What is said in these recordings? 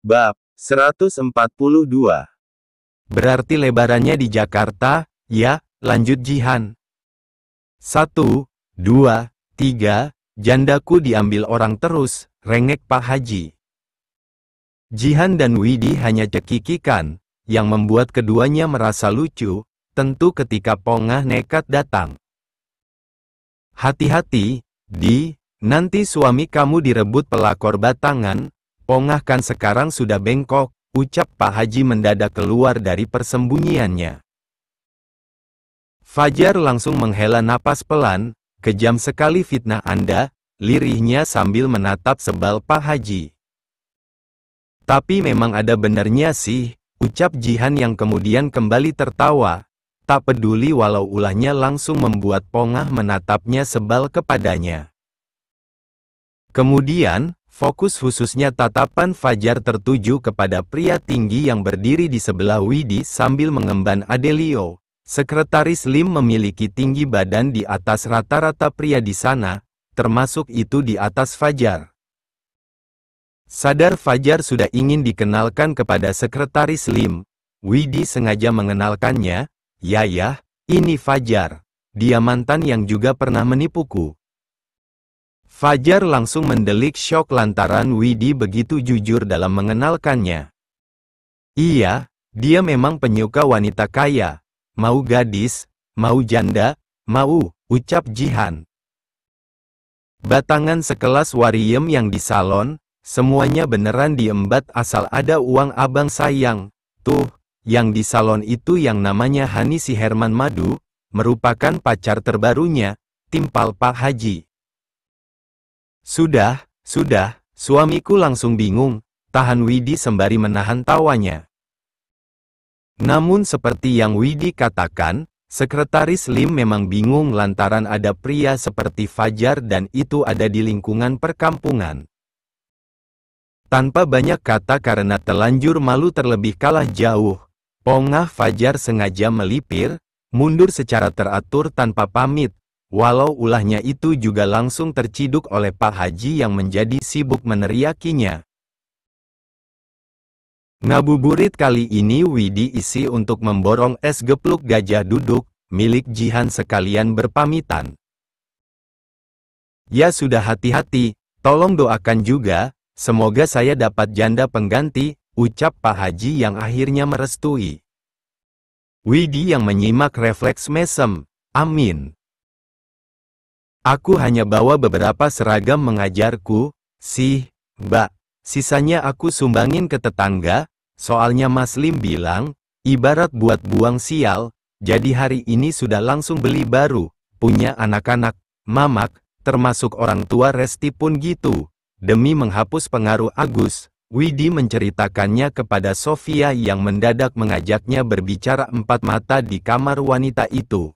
Bab 142. Berarti lebarannya di Jakarta, ya, lanjut Jihan. 1, 2, 3, jandaku diambil orang terus, rengek Pak Haji. Jihan dan Widi hanya cekikikan, yang membuat keduanya merasa lucu, tentu ketika Pongah nekat datang. Hati-hati, Di, nanti suami kamu direbut pelakor batangan. Pongah kan sekarang sudah bengkok, ucap Pak Haji mendadak keluar dari persembunyiannya. Fajar langsung menghela napas pelan, kejam sekali fitnah Anda, lirihnya sambil menatap sebal Pak Haji. Tapi memang ada benarnya sih, ucap Jihan yang kemudian kembali tertawa, tak peduli walau ulahnya langsung membuat Pongah menatapnya sebal kepadanya. Kemudian, fokus khususnya tatapan Fajar tertuju kepada pria tinggi yang berdiri di sebelah Widi sambil mengemban Adelio. Sekretaris Lim memiliki tinggi badan di atas rata-rata pria di sana, termasuk itu di atas Fajar. Sadar Fajar sudah ingin dikenalkan kepada Sekretaris Lim, Widi sengaja mengenalkannya, "Ya, ini Fajar. Dia mantan yang juga pernah menipuku." Fajar langsung mendelik syok lantaran Widi begitu jujur dalam mengenalkannya. Iya, dia memang penyuka wanita kaya. Mau gadis, mau janda, mau, ucap Jihan. Batangan sekelas Wariem yang di salon, semuanya beneran diembat asal ada uang abang sayang. Tuh, yang di salon itu yang namanya Hani si Herman Madu, merupakan pacar terbarunya, timpal Pak Haji. Sudah, suamiku langsung bingung, tahan Widi sembari menahan tawanya. Namun seperti yang Widi katakan, Sekretaris Lim memang bingung lantaran ada pria seperti Fajar dan itu ada di lingkungan perkampungan. Tanpa banyak kata karena telanjur malu terlebih kalah jauh, Pongah Fajar sengaja melipir, mundur secara teratur tanpa pamit. Walau ulahnya itu juga langsung terciduk oleh Pak Haji yang menjadi sibuk meneriakinya. Ngabuburit kali ini Widi isi untuk memborong es gepluk gajah duduk, milik Jihan sekalian berpamitan. Ya sudah hati-hati, tolong doakan juga, semoga saya dapat janda pengganti, ucap Pak Haji yang akhirnya merestui. Widi yang menyimak refleks mesem, amin. Aku hanya bawa beberapa seragam mengajarku, sih, Mbak. Sisanya aku sumbangin ke tetangga, soalnya Mas Lim bilang, ibarat buat buang sial, jadi hari ini sudah langsung beli baru, punya anak-anak, mamak, termasuk orang tua Resti pun gitu. Demi menghapus pengaruh Agus, Widi menceritakannya kepada Sofia yang mendadak mengajaknya berbicara empat mata di kamar wanita itu.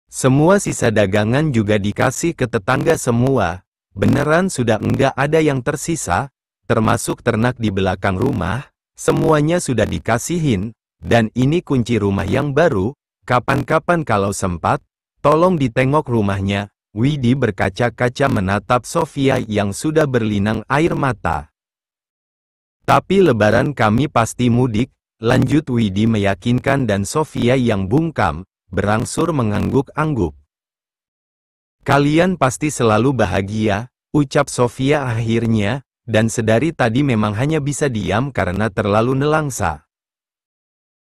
Semua sisa dagangan juga dikasih ke tetangga semua, beneran sudah enggak ada yang tersisa, termasuk ternak di belakang rumah, semuanya sudah dikasihin, dan ini kunci rumah yang baru, kapan-kapan kalau sempat, tolong ditengok rumahnya. Widi berkaca-kaca menatap Sofia yang sudah berlinang air mata. Tapi lebaran kami pasti mudik, lanjut Widi meyakinkan dan Sofia yang bungkam, berangsur mengangguk-angguk. Kalian pasti selalu bahagia, ucap Sofia akhirnya, dan sedari tadi memang hanya bisa diam karena terlalu nelangsa.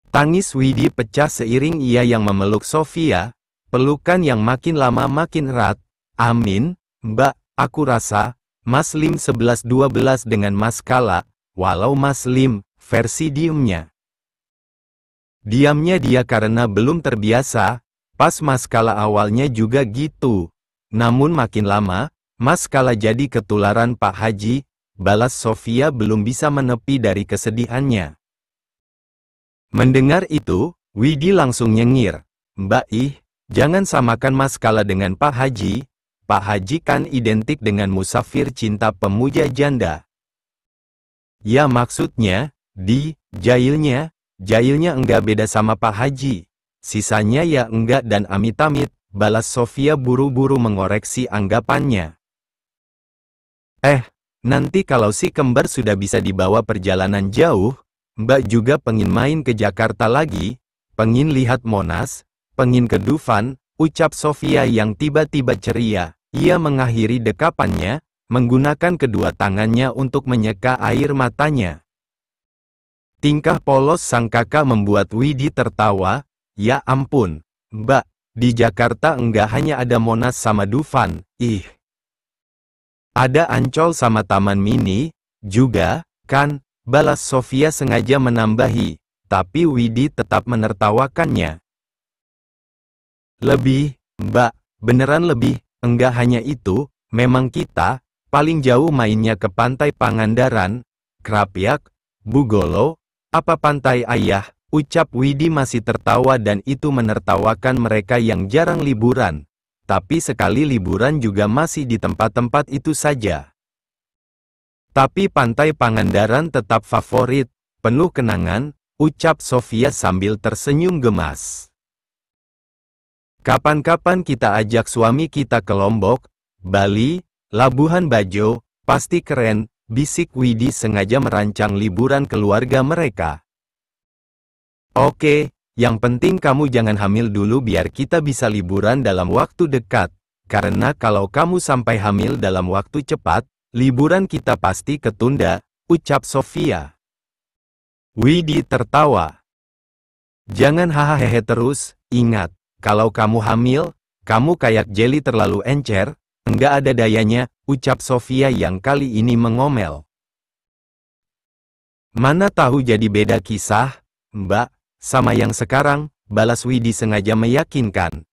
Tangis Widi pecah seiring ia yang memeluk Sofia, pelukan yang makin lama makin erat. Amin, Mbak, aku rasa, Mas Lim 11-12 dengan Mas Kala, walau Mas Lim, versi diemnya. Diamnya dia karena belum terbiasa, pas Mas Kala awalnya juga gitu. Namun makin lama, Mas Kala jadi ketularan Pak Haji, balas Sofia belum bisa menepi dari kesedihannya. Mendengar itu, Widi langsung nyengir, Mbak jangan samakan Mas Kala dengan Pak Haji. Pak Haji kan identik dengan musafir cinta pemuja janda. Ya maksudnya, Jailnya enggak beda sama Pak Haji. Sisanya ya enggak dan amit-amit, balas Sofia buru-buru mengoreksi anggapannya. Nanti kalau si kembar sudah bisa dibawa perjalanan jauh, Mbak juga pengen main ke Jakarta lagi, pengen lihat Monas, pengen ke Dufan, ucap Sofia yang tiba-tiba ceria. Ia mengakhiri dekapannya, menggunakan kedua tangannya untuk menyeka air matanya. Tingkah polos sang kakak membuat Widi tertawa. Ya ampun, Mbak, di Jakarta enggak hanya ada Monas sama Dufan, ada Ancol sama Taman Mini, juga, kan, balas Sofia sengaja menambahi, tapi Widi tetap menertawakannya. Lebih, Mbak, beneran lebih, enggak hanya itu, memang kita, paling jauh mainnya ke Pantai Pangandaran, Krapyak, Bugolo, apa Pantai Ayah, ucap Widi masih tertawa dan itu menertawakan mereka yang jarang liburan. Tapi sekali liburan juga masih di tempat-tempat itu saja. Tapi Pantai Pangandaran tetap favorit, penuh kenangan, ucap Sofia sambil tersenyum gemas. Kapan-kapan kita ajak suami kita ke Lombok, Bali, Labuhan Bajo, pasti keren, bisik Widi sengaja merancang liburan keluarga mereka. Oke, yang penting kamu jangan hamil dulu biar kita bisa liburan dalam waktu dekat, karena kalau kamu sampai hamil dalam waktu cepat, liburan kita pasti ketunda, ucap Sofia. Widi tertawa. Jangan hahaha terus, ingat, kalau kamu hamil, kamu kayak jeli terlalu encer, enggak ada dayanya, ucap Sofia yang kali ini mengomel. Mana tahu jadi beda kisah, Mbak, sama yang sekarang, balas Widi sengaja meyakinkan.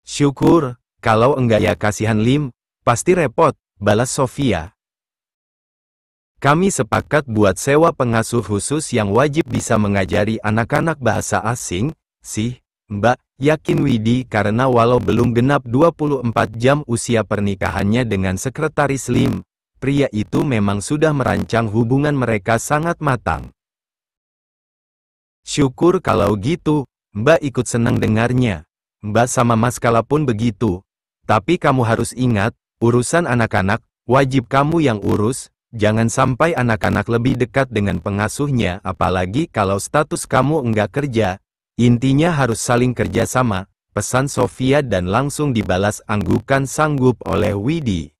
Syukur, kalau enggak ya kasihan Lim, pasti repot, balas Sofia. Kami sepakat buat sewa pengasuh khusus yang wajib bisa mengajari anak-anak bahasa asing, sih, Mbak, yakin Widi karena walau belum genap 24 jam usia pernikahannya dengan sekretaris Lim, pria itu memang sudah merancang hubungan mereka sangat matang. Syukur kalau gitu, Mbak ikut senang dengarnya. Mbak sama Mas Kala pun begitu. Tapi kamu harus ingat, urusan anak-anak, wajib kamu yang urus, jangan sampai anak-anak lebih dekat dengan pengasuhnya, apalagi kalau status kamu enggak kerja. Intinya harus saling kerjasama, pesan Sofia dan langsung dibalas anggukan sanggup oleh Widi.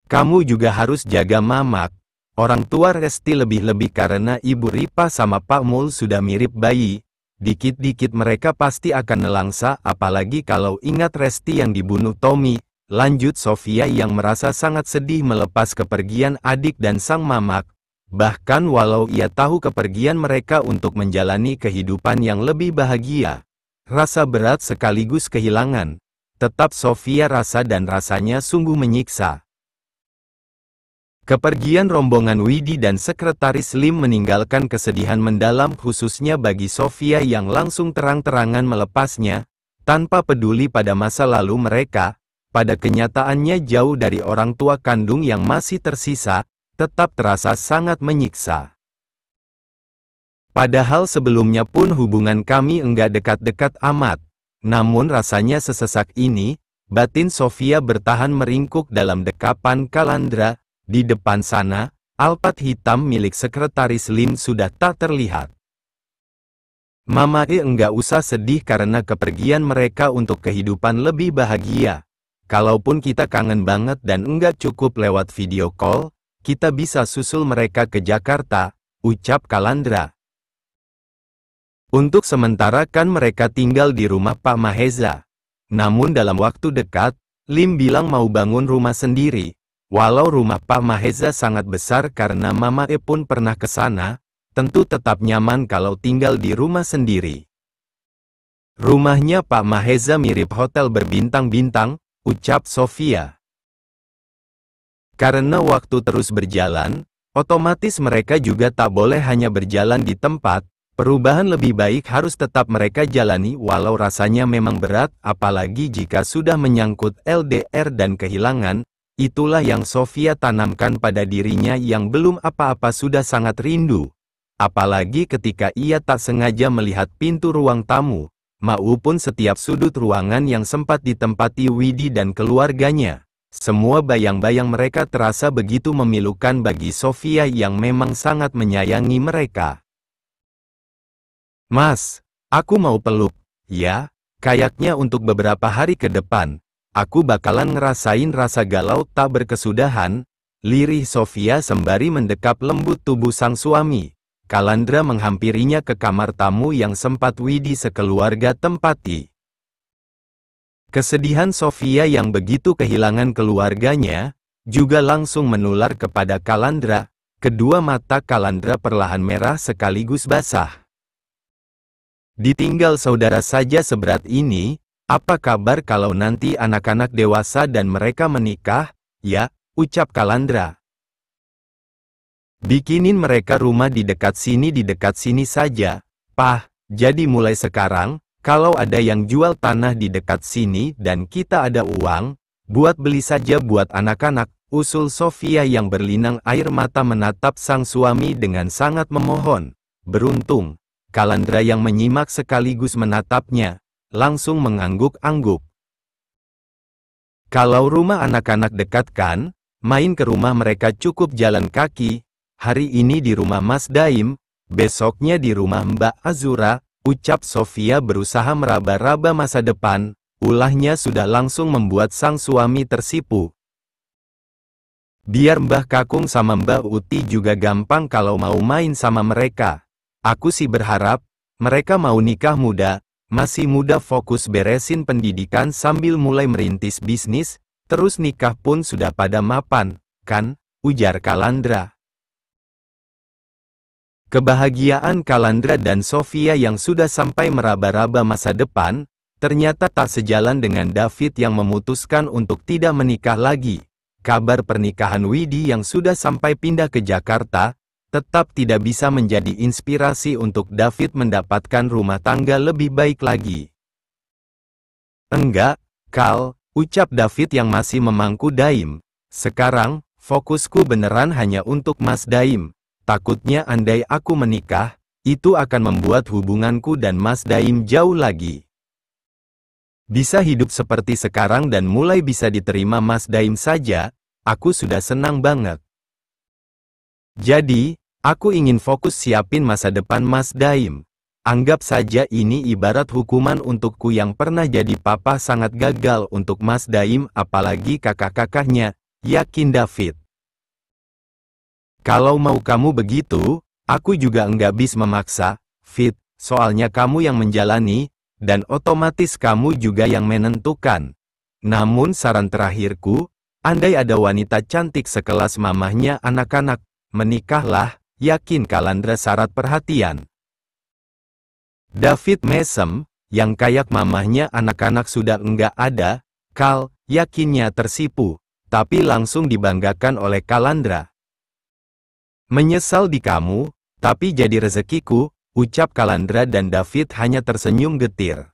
Kamu juga harus jaga Mamak. Orang tua Resti lebih-lebih karena Ibu Ripa sama Pak Mul sudah mirip bayi. Dikit-dikit mereka pasti akan nelangsa, apalagi kalau ingat Resti yang dibunuh Tommy. Lanjut Sofia yang merasa sangat sedih melepas kepergian adik dan sang Mamak. Bahkan walau ia tahu kepergian mereka untuk menjalani kehidupan yang lebih bahagia. Rasa berat sekaligus kehilangan. Tetap Sofia rasa dan rasanya sungguh menyiksa. Kepergian rombongan Widi dan sekretaris Lim meninggalkan kesedihan mendalam khususnya bagi Sofia yang langsung terang-terangan melepasnya, tanpa peduli pada masa lalu mereka, pada kenyataannya jauh dari orang tua kandung yang masih tersisa, tetap terasa sangat menyiksa. Padahal sebelumnya pun hubungan kami enggak dekat-dekat amat, namun rasanya sesesak ini, batin Sofia bertahan meringkuk dalam dekapan Kalandra. Di depan sana, Alphard hitam milik sekretaris Lim sudah tak terlihat. Mama enggak usah sedih karena kepergian mereka untuk kehidupan lebih bahagia. Kalaupun kita kangen banget dan enggak cukup lewat video call, kita bisa susul mereka ke Jakarta, ucap Kalandra. Untuk sementara kan mereka tinggal di rumah Pak Maheza. Namun dalam waktu dekat, Lim bilang mau bangun rumah sendiri. Walau rumah Pak Maheza sangat besar karena Mama pun pernah ke sana, tentu tetap nyaman kalau tinggal di rumah sendiri. Rumahnya Pak Maheza mirip hotel berbintang-bintang, ucap Sofia. Karena waktu terus berjalan, otomatis mereka juga tak boleh hanya berjalan di tempat, perubahan lebih baik harus tetap mereka jalani walau rasanya memang berat, apalagi jika sudah menyangkut LDR dan kehilangan. Itulah yang Sofia tanamkan pada dirinya yang belum apa-apa sudah sangat rindu. Apalagi ketika ia tak sengaja melihat pintu ruang tamu, maupun setiap sudut ruangan yang sempat ditempati Widi dan keluarganya. Semua bayang-bayang mereka terasa begitu memilukan bagi Sofia yang memang sangat menyayangi mereka. Mas, aku mau peluk, ya, kayaknya untuk beberapa hari ke depan. Aku bakalan ngerasain rasa galau tak berkesudahan, lirih Sofia sembari mendekap lembut tubuh sang suami. Kalandra menghampirinya ke kamar tamu yang sempat Widi sekeluarga tempati. Kesedihan Sofia yang begitu kehilangan keluarganya, juga langsung menular kepada Kalandra. Kedua mata Kalandra perlahan merah sekaligus basah. Ditinggal saudara saja seberat ini, apa kabar kalau nanti anak-anak dewasa dan mereka menikah, ya, ucap Kalandra. Bikinin mereka rumah di dekat sini saja, Pah. Jadi mulai sekarang, kalau ada yang jual tanah di dekat sini dan kita ada uang, buat beli saja buat anak-anak, usul Sofia yang berlinang air mata menatap sang suami dengan sangat memohon. Beruntung, Kalandra yang menyimak sekaligus menatapnya, langsung mengangguk-angguk. Kalau rumah anak-anak dekat kan, main ke rumah mereka cukup jalan kaki. Hari ini di rumah Mas Daim, besoknya di rumah Mbak Azura, ucap Sofia berusaha meraba-raba masa depan, ulahnya sudah langsung membuat sang suami tersipu. Biar Mbah Kakung sama Mbak Uti juga gampang kalau mau main sama mereka. Aku sih berharap, mereka mau nikah muda, masih muda fokus beresin pendidikan sambil mulai merintis bisnis, terus nikah pun sudah pada mapan, kan, ujar Kalandra. Kebahagiaan Kalandra dan Sofia yang sudah sampai meraba-raba masa depan, ternyata tak sejalan dengan David yang memutuskan untuk tidak menikah lagi. Kabar pernikahan Widi yang sudah sampai pindah ke Jakarta, tetap tidak bisa menjadi inspirasi untuk David mendapatkan rumah tangga lebih baik lagi. Enggak, Kal, ucap David yang masih memangku Daim. Sekarang, fokusku beneran hanya untuk Mas Daim. Takutnya andai aku menikah, itu akan membuat hubunganku dan Mas Daim jauh lagi. Bisa hidup seperti sekarang dan mulai bisa diterima Mas Daim saja, aku sudah senang banget. Jadi, aku ingin fokus siapin masa depan Mas Daim. Anggap saja ini ibarat hukuman untukku yang pernah jadi papa sangat gagal untuk Mas Daim apalagi kakak-kakaknya, yakin David. Kalau mau kamu begitu, aku juga enggak bisa memaksa, Fit, soalnya kamu yang menjalani, dan otomatis kamu juga yang menentukan. Namun saran terakhirku, andai ada wanita cantik sekelas mamahnya anak-anak, menikahlah, yakin Kalandra syarat perhatian. David mesem, yang kayak mamahnya anak-anak sudah enggak ada, Kal, yakinnya tersipu, tapi langsung dibanggakan oleh Kalandra. Menyesal di kamu, tapi jadi rezekiku, ucap Kalandra dan David hanya tersenyum getir.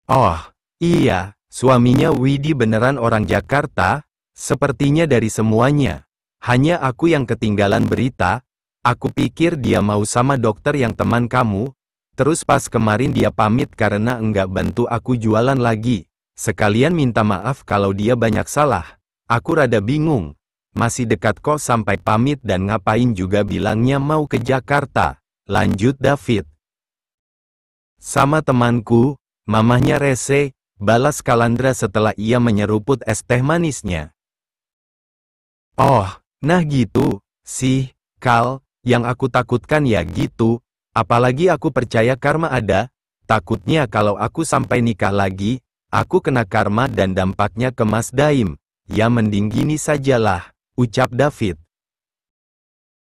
Oh, iya, suaminya Widi beneran orang Jakarta, sepertinya dari semuanya. Hanya aku yang ketinggalan berita, aku pikir dia mau sama dokter yang teman kamu, terus pas kemarin dia pamit karena enggak bantu aku jualan lagi. Sekalian minta maaf kalau dia banyak salah, aku rada bingung. Masih dekat kok sampai pamit dan ngapain juga bilangnya mau ke Jakarta, lanjut David. Sama temanku, mamahnya rese, balas Kalandra setelah ia menyeruput es teh manisnya. Oh, nah gitu, sih, Kal, yang aku takutkan ya gitu, apalagi aku percaya karma ada, takutnya kalau aku sampai nikah lagi, aku kena karma dan dampaknya ke Mas Daim, ya mending gini sajalah. Ucap David.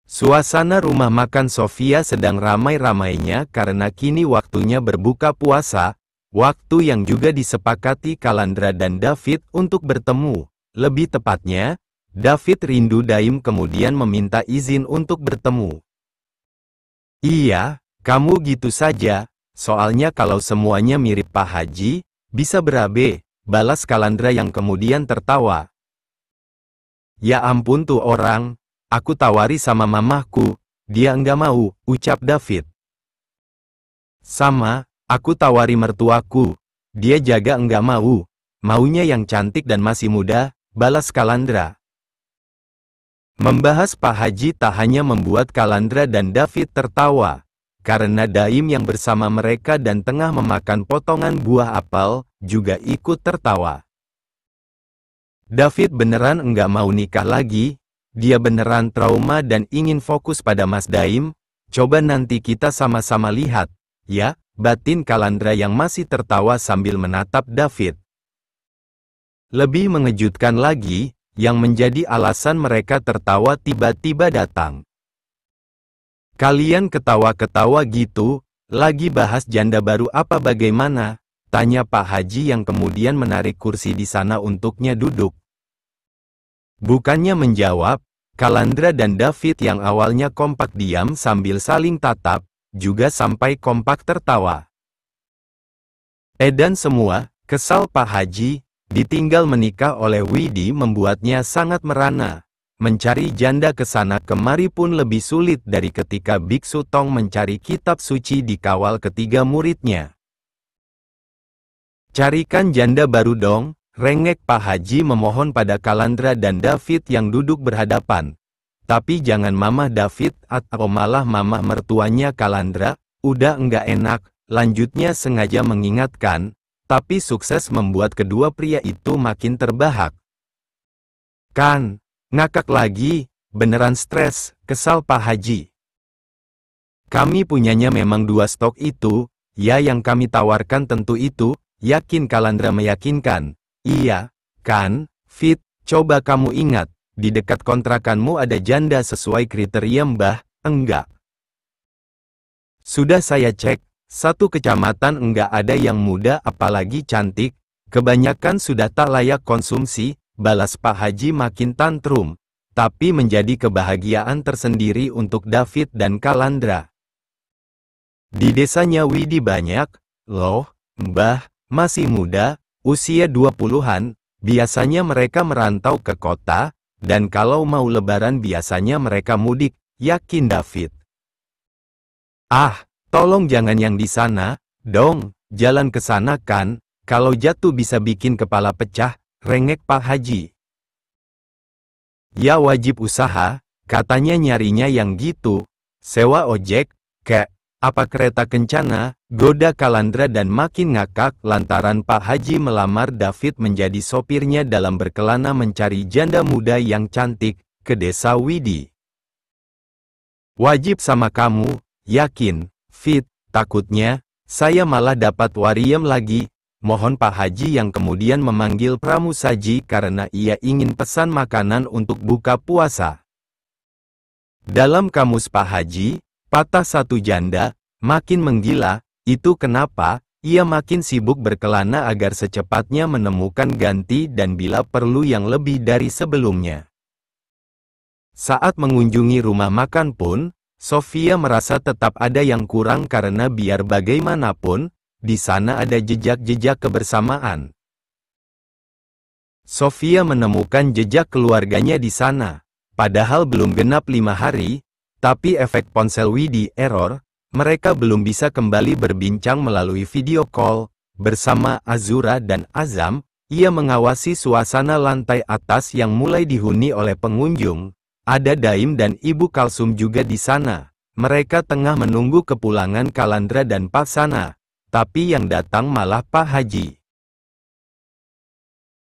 Suasana rumah makan Sofia sedang ramai-ramainya karena kini waktunya berbuka puasa, waktu yang juga disepakati Kalandra dan David untuk bertemu. Lebih tepatnya, David rindu Daim kemudian meminta izin untuk bertemu. Iya, kamu gitu saja, soalnya kalau semuanya mirip Pak Haji, bisa berabe, balas Kalandra yang kemudian tertawa. Ya ampun tuh orang, aku tawari sama mamahku, dia enggak mau, ucap David. Sama, aku tawari mertuaku, dia jaga enggak mau, maunya yang cantik dan masih muda, balas Kalandra. Membahas Pak Haji tak hanya membuat Kalandra dan David tertawa, karena Daim yang bersama mereka dan tengah memakan potongan buah apel, juga ikut tertawa. David beneran enggak mau nikah lagi, dia beneran trauma dan ingin fokus pada Mas Daim. Coba nanti kita sama-sama lihat, ya, batin Kalandra yang masih tertawa sambil menatap David. Lebih mengejutkan lagi, yang menjadi alasan mereka tertawa tiba-tiba datang. Kalian ketawa-ketawa gitu, lagi bahas janda baru apa bagaimana? Tanya Pak Haji yang kemudian menarik kursi di sana untuknya duduk. Bukannya menjawab, Kalandra dan David yang awalnya kompak diam sambil saling tatap, juga sampai kompak tertawa. Edan semua, kesal Pak Haji, ditinggal menikah oleh Widi membuatnya sangat merana. Mencari janda ke sana kemari pun lebih sulit dari ketika Biksu Tong mencari kitab suci di kawal ketiga muridnya. Carikan janda baru dong, rengek Pak Haji memohon pada Kalandra dan David yang duduk berhadapan. Tapi jangan mamah David atau malah mamah mertuanya Kalandra, udah enggak enak, lanjutnya sengaja mengingatkan. Tapi sukses membuat kedua pria itu makin terbahak. Kan, ngakak lagi, beneran stres, kesal Pak Haji. Kami punyanya memang 2 stok itu, ya yang kami tawarkan tentu itu, yakin Kalandra meyakinkan. Iya, kan, Fit, coba kamu ingat, di dekat kontrakanmu ada janda sesuai kriteria Mbah, enggak? Sudah saya cek. 1 kecamatan enggak ada yang muda apalagi cantik, kebanyakan sudah tak layak konsumsi, balas Pak Haji makin tantrum, tapi menjadi kebahagiaan tersendiri untuk David dan Kalandra. Di desanya Widi banyak, loh, Mbah, masih muda, usia 20-an, biasanya mereka merantau ke kota, dan kalau mau lebaran biasanya mereka mudik, yakin David. Ah, tolong jangan yang di sana, dong, jalan ke sana kan, kalau jatuh bisa bikin kepala pecah, rengek Pak Haji. Ya wajib usaha, katanya nyarinya yang gitu, sewa ojek, apa kereta kencana, goda Kalandra dan makin ngakak lantaran Pak Haji melamar David menjadi sopirnya dalam berkelana mencari janda muda yang cantik, ke desa Widi. Wajib sama kamu, yakin. Fit, takutnya, saya malah dapat wariem lagi, mohon Pak Haji yang kemudian memanggil pramusaji karena ia ingin pesan makanan untuk buka puasa. Dalam kamus Pak Haji, patah 1 janda, makin menggila, itu kenapa, ia makin sibuk berkelana agar secepatnya menemukan ganti dan bila perlu yang lebih dari sebelumnya. Saat mengunjungi rumah makan pun, Sofia merasa tetap ada yang kurang karena biar bagaimanapun, di sana ada jejak-jejak kebersamaan. Sofia menemukan jejak keluarganya di sana, padahal belum genap 5 hari, tapi efek ponsel Widi error, mereka belum bisa kembali berbincang melalui video call. Bersama Azura dan Azam, ia mengawasi suasana lantai atas yang mulai dihuni oleh pengunjung. Ada Daim dan Ibu Kalsum juga di sana. Mereka tengah menunggu kepulangan Kalandra dan Pak Sana. Tapi yang datang malah Pak Haji.